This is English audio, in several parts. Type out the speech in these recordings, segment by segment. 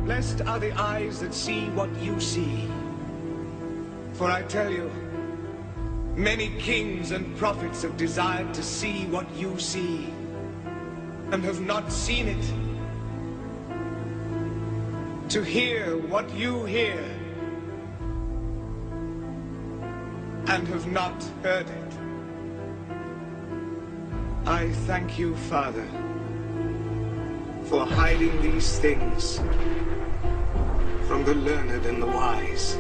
Blessed are the eyes that see what you see. For I tell you, many kings and prophets have desired to see what you see, and have not seen it. To hear what you hear, and have not heard it. I thank you, Father, for hiding these things from the learned and the wise,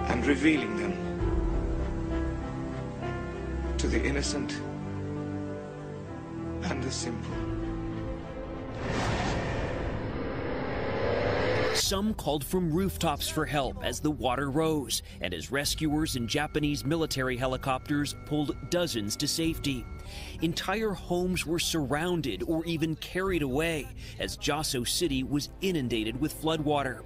and revealing them to the innocent and the simple. Some called from rooftops for help as the water rose, and as rescuers and Japanese military helicopters pulled dozens to safety. Entire homes were surrounded or even carried away as Jiasu City was inundated with floodwater.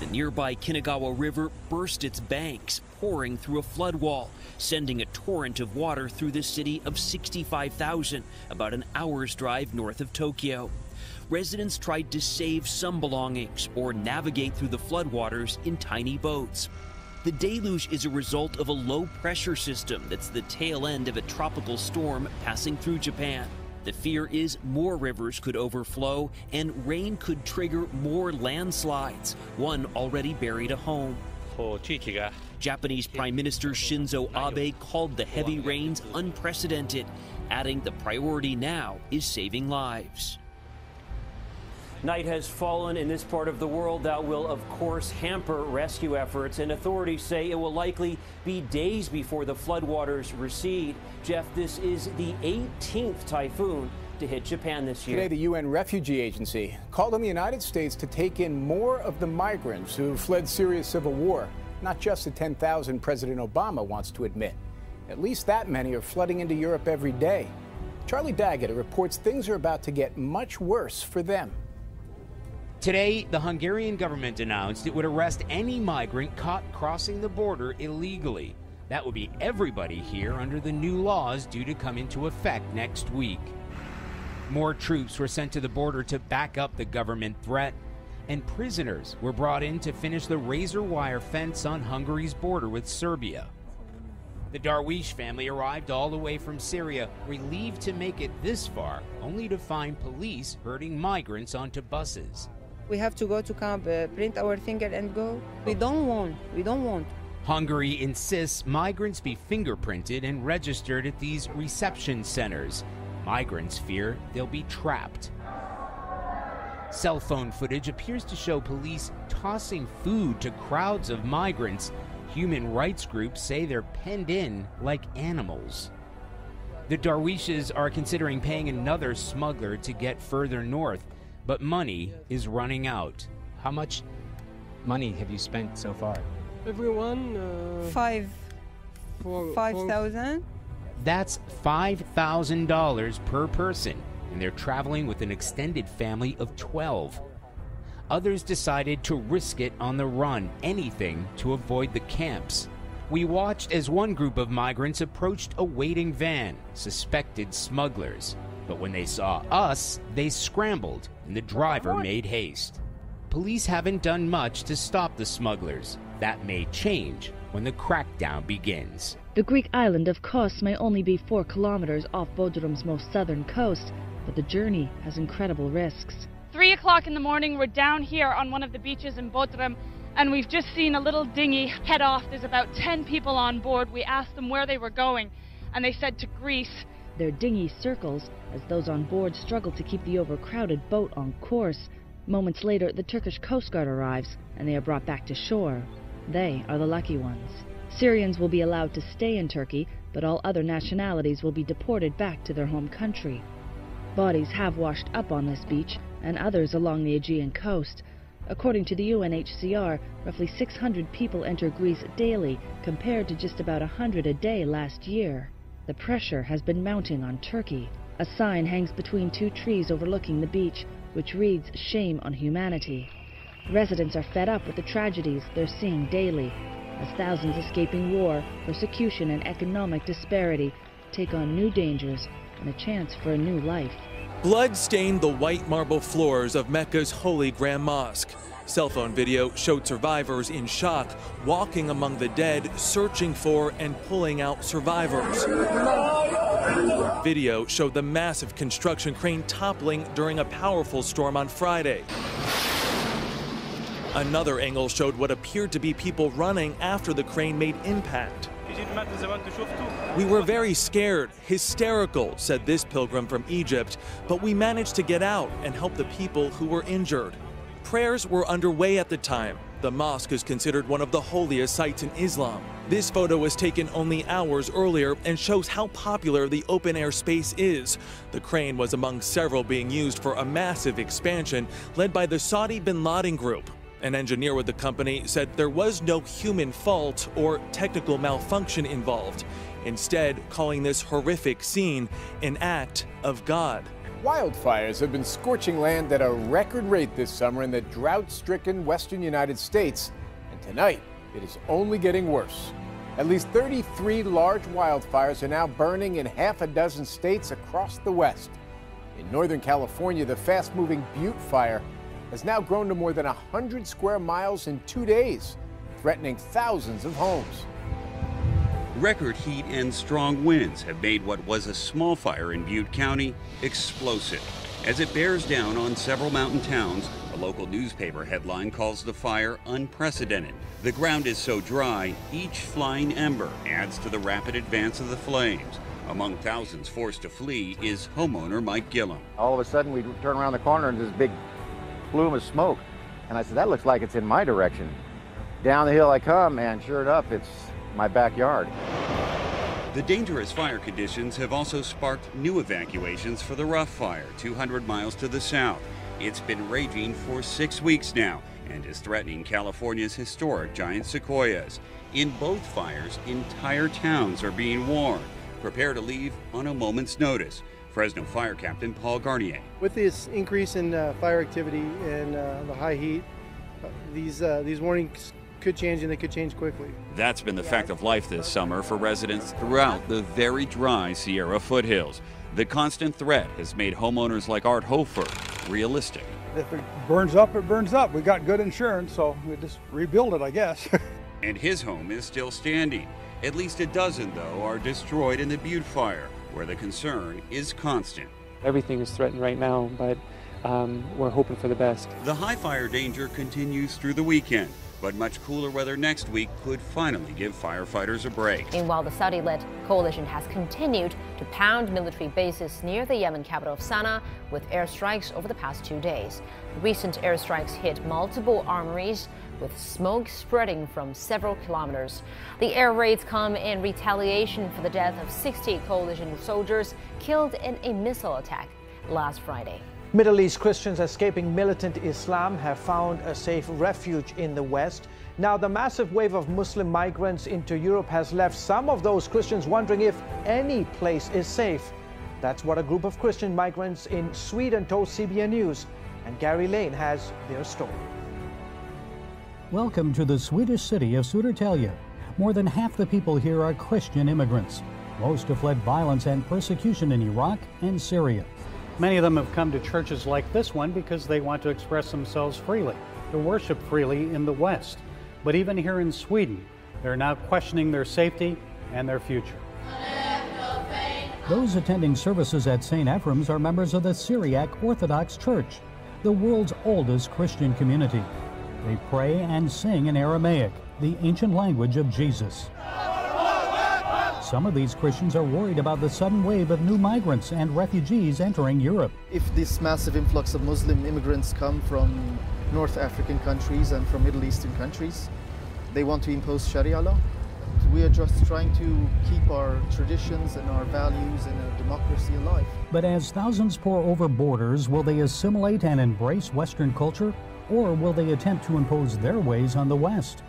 The nearby Kinagawa River burst its banks, pouring through a flood wall, sending a torrent of water through the city of 65,000, about an hour's drive north of Tokyo. Residents tried to save some belongings or navigate through the floodwaters in tiny boats. The deluge is a result of a low-pressure system that's the tail end of a tropical storm passing through Japan. The fear is more rivers could overflow and rain could trigger more landslides. One already buried a home. Japanese Prime Minister Shinzo Abe called the heavy rains unprecedented, adding the priority now is saving lives. Night has fallen in this part of the world that will, of course, hamper rescue efforts, and authorities say it will likely be days before the floodwaters recede. Jeff, this is the 18th typhoon to hit Japan this year. Today, the UN Refugee Agency called on the United States to take in more of the migrants who fled Syria's civil war, not just the 10,000 President Obama wants to admit. At least that many are flooding into Europe every day. Charlie Daggett reports things are about to get much worse for them. Today, the Hungarian government announced it would arrest any migrant caught crossing the border illegally. That would be everybody here under the new laws due to come into effect next week. More troops were sent to the border to back up the government threat, and prisoners were brought in to finish the razor wire fence on Hungary's border with Serbia. The Darwish family arrived all the way from Syria, relieved to make it this far, only to find police herding migrants onto buses. We have to go to camp, print our finger and go. We don't want. Hungary insists migrants be fingerprinted and registered at these reception centers. Migrants fear they'll be trapped. Cell phone footage appears to show police tossing food to crowds of migrants. Human rights groups say they're penned in like animals. The Darwishes are considering paying another smuggler to get further north, but money is running out. How much money have you spent so far? Everyone, 5,000. That's $5,000 per person, and they're traveling with an extended family of 12. Others decided to risk it on the run, anything to avoid the camps. We watched as one group of migrants approached a waiting van, suspected smugglers. But when they saw us, they scrambled, and the driver made haste. Police haven't done much to stop the smugglers. That may change when the crackdown begins. The Greek island of Kos may only be 4 kilometers off Bodrum's most southern coast, but the journey has incredible risks. 3 o'clock in the morning, we're down here on one of the beaches in Bodrum, and we've just seen a little dinghy head off. There's about 10 people on board. We asked them where they were going, and they said to Greece. Their dinghy circles as those on board struggle to keep the overcrowded boat on course. Moments later, the Turkish Coast Guard arrives, and they are brought back to shore. They are the lucky ones. Syrians will be allowed to stay in Turkey, but all other nationalities will be deported back to their home country. Bodies have washed up on this beach, and others along the Aegean coast. According to the UNHCR, roughly 600 people enter Greece daily, compared to just about 100 a day last year. The pressure has been mounting on Turkey. A sign hangs between 2 trees overlooking the beach, which reads "Shame on Humanity." Residents are fed up with the tragedies they're seeing daily, as thousands escaping war, persecution, and economic disparity take on new dangers and a chance for a new life. Blood stained the white marble floors of Mecca's Holy Grand Mosque. Cell phone video showed survivors in shock walking among the dead, searching for and pulling out survivors. Video showed the massive construction crane toppling during a powerful storm on Friday. Another angle showed what appeared to be people running after the crane made impact. We were very scared, hysterical, said this pilgrim from Egypt, but we managed to get out and help the people who were injured. Prayers were underway at the time. The mosque is considered one of the holiest sites in Islam. This photo was taken only hours earlier and shows how popular the open-air space is. The crane was among several being used for a massive expansion led by the Saudi bin Laden Group. An engineer with the company said there was no human fault or technical malfunction involved, instead calling this horrific scene an act of God. Wildfires have been scorching land at a record rate this summer in the drought-stricken western United States, and tonight it is only getting worse. At least 33 large wildfires are now burning in half a dozen states across the West. In Northern California, the fast-moving Butte fire has now grown to more than 100 square miles in 2 days, threatening thousands of homes. Record heat and strong winds have made what was a small fire in Butte County explosive. As it bears down on several mountain towns, a local newspaper headline calls the fire unprecedented. The ground is so dry, each flying ember adds to the rapid advance of the flames. Among thousands forced to flee is homeowner Mike Gillum. All of a sudden, we turn around the corner and there's this big plume of smoke. And I said, that looks like it's in my direction. Down the hill I come, and sure enough, it's my backyard. The dangerous fire conditions have also sparked new evacuations for the Rough Fire, 200 miles to the south. It's been raging for 6 weeks now and is threatening California's historic giant sequoias. In both fires, entire towns are being warned. Prepare to leave on a moment's notice. Fresno Fire Captain Paul Garnier. With this increase in fire activity and the high heat, these warnings could change, and they could change quickly. That's been the fact of life this summer for residents throughout the very dry Sierra foothills. The constant threat has made homeowners like Art Hofer realistic. If it burns up, it burns up. We got good insurance, so we just rebuild it, I guess. And his home is still standing. At least a dozen, though, are destroyed in the Butte fire, where the concern is constant. Everything is threatened right now, but we're hoping for the best. The high fire danger continues through the weekend, but much cooler weather next week could finally give firefighters a break. Meanwhile, the Saudi-led coalition has continued to pound military bases near the Yemen capital of Sana'a with airstrikes over the past 2 days. Recent airstrikes hit multiple armories, with smoke spreading from several kilometers. The air raids come in retaliation for the death of 60 coalition soldiers killed in a missile attack last Friday. Middle East Christians escaping militant Islam have found a safe refuge in the West. Now, the massive wave of Muslim migrants into Europe has left some of those Christians wondering if any place is safe. That's what a group of Christian migrants in Sweden told CBN News, and Gary Lane has their story. Welcome to the Swedish city of Södertälje. More than half the people here are Christian immigrants. Most have fled violence and persecution in Iraq and Syria. Many of them have come to churches like this one because they want to express themselves freely, to worship freely in the West. But even here in Sweden, they're now questioning their safety and their future. Those attending services at St. Ephraim's are members of the Syriac Orthodox Church, the world's oldest Christian community. They pray and sing in Aramaic, the ancient language of Jesus. Some of these Christians are worried about the sudden wave of new migrants and refugees entering Europe. If this massive influx of Muslim immigrants come from North African countries and from Middle Eastern countries, they want to impose Sharia law. We are just trying to keep our traditions and our values and our democracy alive. But as thousands pour over borders, will they assimilate and embrace Western culture? Or will they attempt to impose their ways on the West?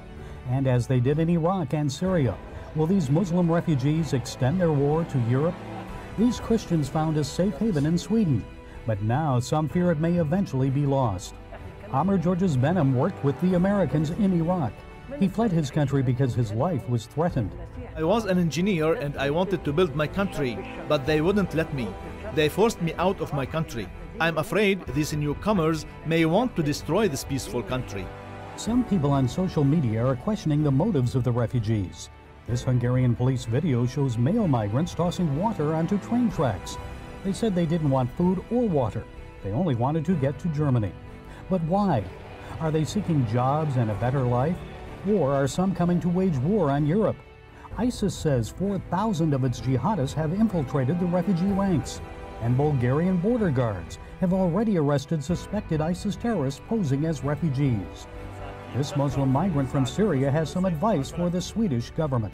And as they did in Iraq and Syria, will these Muslim refugees extend their war to Europe? These Christians found a safe haven in Sweden, but now some fear it may eventually be lost. Amr Georges Benham worked with the Americans in Iraq. He fled his country because his life was threatened. I was an engineer and I wanted to build my country, but they wouldn't let me. They forced me out of my country. I'm afraid these newcomers may want to destroy this peaceful country. Some people on social media are questioning the motives of the refugees. This Hungarian police video shows male migrants tossing water onto train tracks. They said they didn't want food or water. They only wanted to get to Germany. But why? Are they seeking jobs and a better life? Or are some coming to wage war on Europe? ISIS says 4,000 of its jihadists have infiltrated the refugee ranks. And Bulgarian border guards have already arrested suspected ISIS terrorists posing as refugees. This Muslim migrant from Syria has some advice for the Swedish government.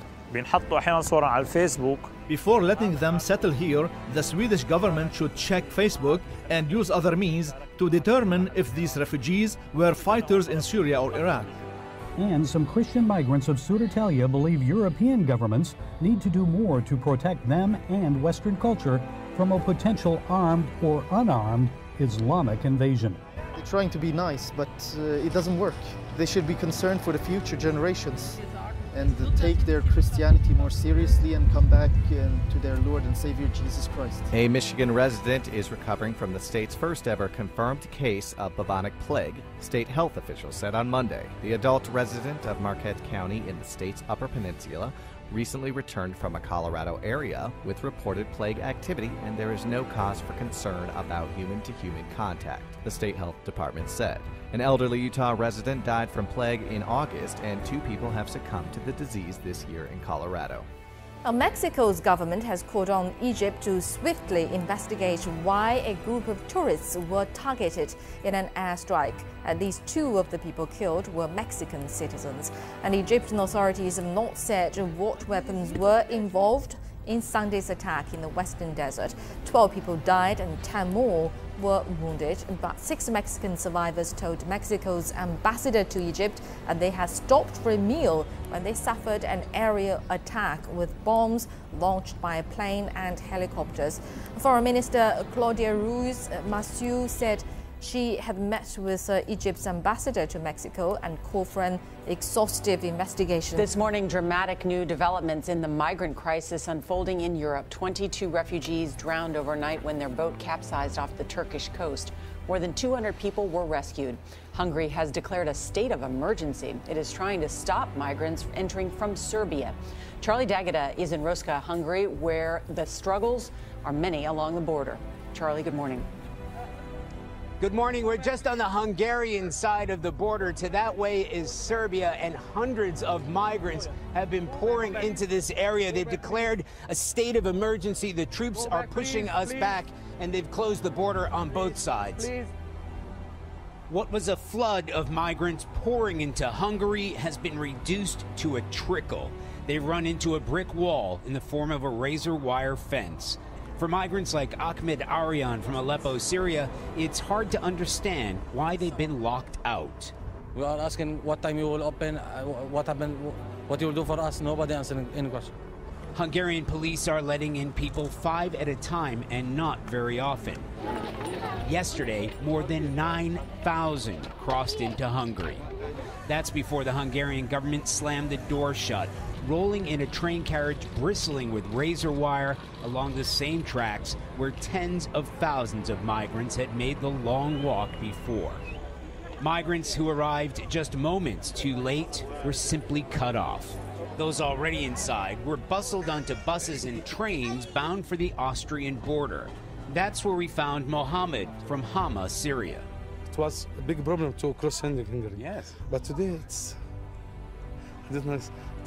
Before letting them settle here, the Swedish government should check Facebook and use other means to determine if these refugees were fighters in Syria or Iraq. And some Christian migrants of Södertälje believe European governments need to do more to protect them and Western culture from a potential armed or unarmed Islamic invasion. They're trying to be nice, but it doesn't work. They should be concerned for the future generations and take their Christianity more seriously and come back to their Lord and Savior Jesus Christ. A Michigan resident is recovering from the state's first ever confirmed case of bubonic plague, state health officials said on Monday. The adult resident of Marquette County in the state's Upper Peninsula recently returned from a Colorado area with reported plague activity, and there is no cause for concern about human-to-human contact, the state health department said. An elderly Utah resident died from plague in August, and 2 people have succumbed to the disease this year in Colorado. Mexico's government has called on Egypt to swiftly investigate why a group of tourists were targeted in an airstrike. At least 2 of the people killed were Mexican citizens. And Egyptian authorities have not said what weapons were involved in Sunday's attack in the western desert. 12 people died and 10 more were wounded, but 6 Mexican survivors told Mexico's ambassador to Egypt that they had stopped for a meal when they suffered an aerial attack with bombs launched by a plane and helicopters. Foreign Minister Claudia Ruiz Massieu said she had met with Egypt's ambassador to Mexico and called for an exhaustive investigation. This morning, dramatic new developments in the migrant crisis unfolding in Europe. 22 refugees drowned overnight when their boat capsized off the Turkish coast. More than 200 people were rescued. Hungary has declared a state of emergency. It is trying to stop migrants entering from Serbia. Charlie D'Agata is in Roska, Hungary, where the struggles are many along the border. Charlie, good morning. Good morning. We're just on the Hungarian side of the border. To that way is Serbia, and hundreds of migrants have been pouring into this area. They've declared a state of emergency. The troops are pushing us back, and they've closed the border on both sides. What was a flood of migrants pouring into Hungary has been reduced to a trickle. They run into a brick wall in the form of a razor wire fence. For migrants like Ahmed Aryan from Aleppo, Syria, it's hard to understand why they've been locked out. We are asking what time you will open, what happened, what you will do for us. Nobody answering any question. Hungarian police are letting in people 5 at a time and not very often. Yesterday, more than 9,000 crossed into Hungary. That's before the Hungarian government slammed the door shut, rolling in a train carriage bristling with razor wire along the same tracks where tens of thousands of migrants had made the long walk before. Migrants who arrived just moments too late were simply cut off. Those already inside were bustled onto buses and trains bound for the Austrian border. That's where we found Mohammed from Hama, Syria. It was a big problem to cross Hungary. Yes. But today it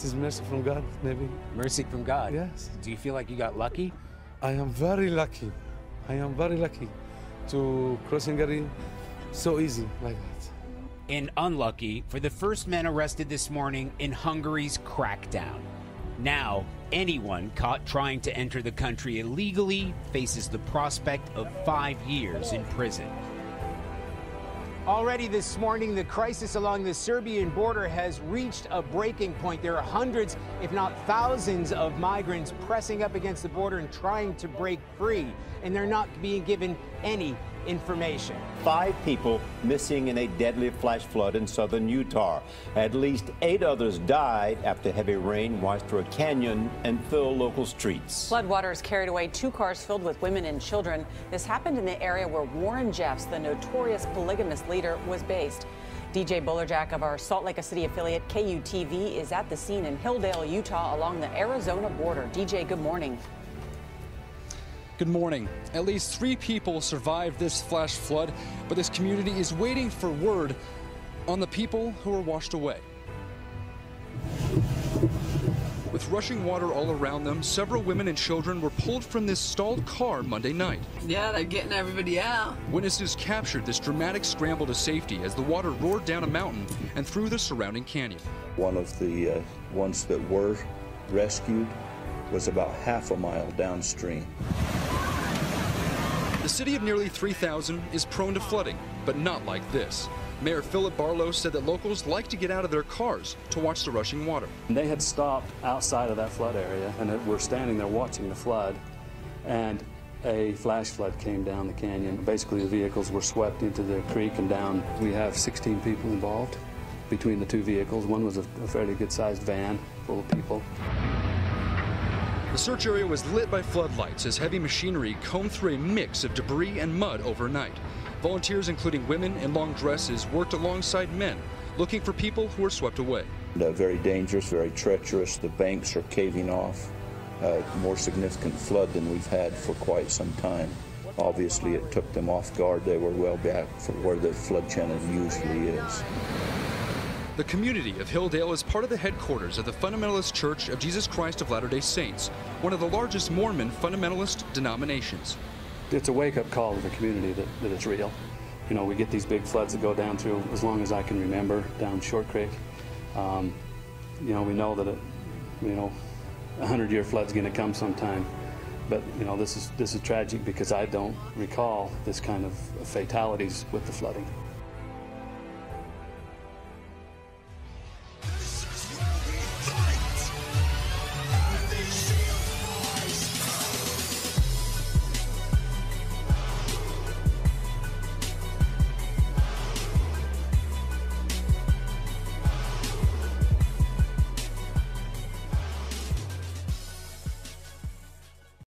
is mercy from God, maybe. Mercy from God? Yes. Do you feel like you got lucky? I am very lucky. I am very lucky to cross Hungary so easy like that. And unlucky for the first men arrested this morning in Hungary's crackdown. Now, anyone caught trying to enter the country illegally faces the prospect of 5 years in prison. Already this morning, the crisis along the Serbian border has reached a breaking point. There are hundreds, if not thousands, of migrants pressing up against the border and trying to break free. and they're not being given any information. 5 people missing in a deadly flash flood in southern Utah. At least 8 others died after heavy rain washed through a canyon and filled local streets. Floodwaters carried away 2 cars filled with women and children. This happened in the area where Warren Jeffs, the notorious polygamist leader, was based. DJ Bullerjack of our Salt Lake City affiliate KUTV is at the scene in Hilldale, Utah, along the Arizona border. DJ, good morning. Good morning. At least 3 people survived this flash flood, but this community is waiting for word on the people who were washed away. With rushing water all around them, several women and children were pulled from this stalled car Monday night. Yeah, they're getting everybody out. Witnesses captured this dramatic scramble to safety as the water roared down a mountain and through the surrounding canyon. One of the ones that were rescued was about half a mile downstream. The city of nearly 3,000 is prone to flooding, but not like this. Mayor Philip Barlow said that locals like to get out of their cars to watch the rushing water. They had stopped outside of that flood area and were standing there watching the flood, and a flash flood came down the canyon. Basically, the vehicles were swept into the creek and down. We have 16 people involved between the 2 vehicles. One was a fairly good-sized van full of people. The search area was lit by floodlights as heavy machinery combed through a mix of debris and mud overnight. Volunteers, including women in long dresses, worked alongside men, looking for people who were swept away. Very dangerous, very treacherous. The banks are caving off. More significant flood than we've had for quite some time. Obviously, it took them off guard. They were well back from where the flood channel usually is. The community of Hilldale is part of the headquarters of the Fundamentalist Church of Jesus Christ of Latter-day Saints, one of the largest Mormon fundamentalist denominations. It's a wake-up call to the community that it's real. You know, we get these big floods that go down through, as long as I can remember, down Short Creek. You know, we know that a 100-year flood's going to come sometime. But, you know, this is tragic because I don't recall this kind of fatalities with the flooding.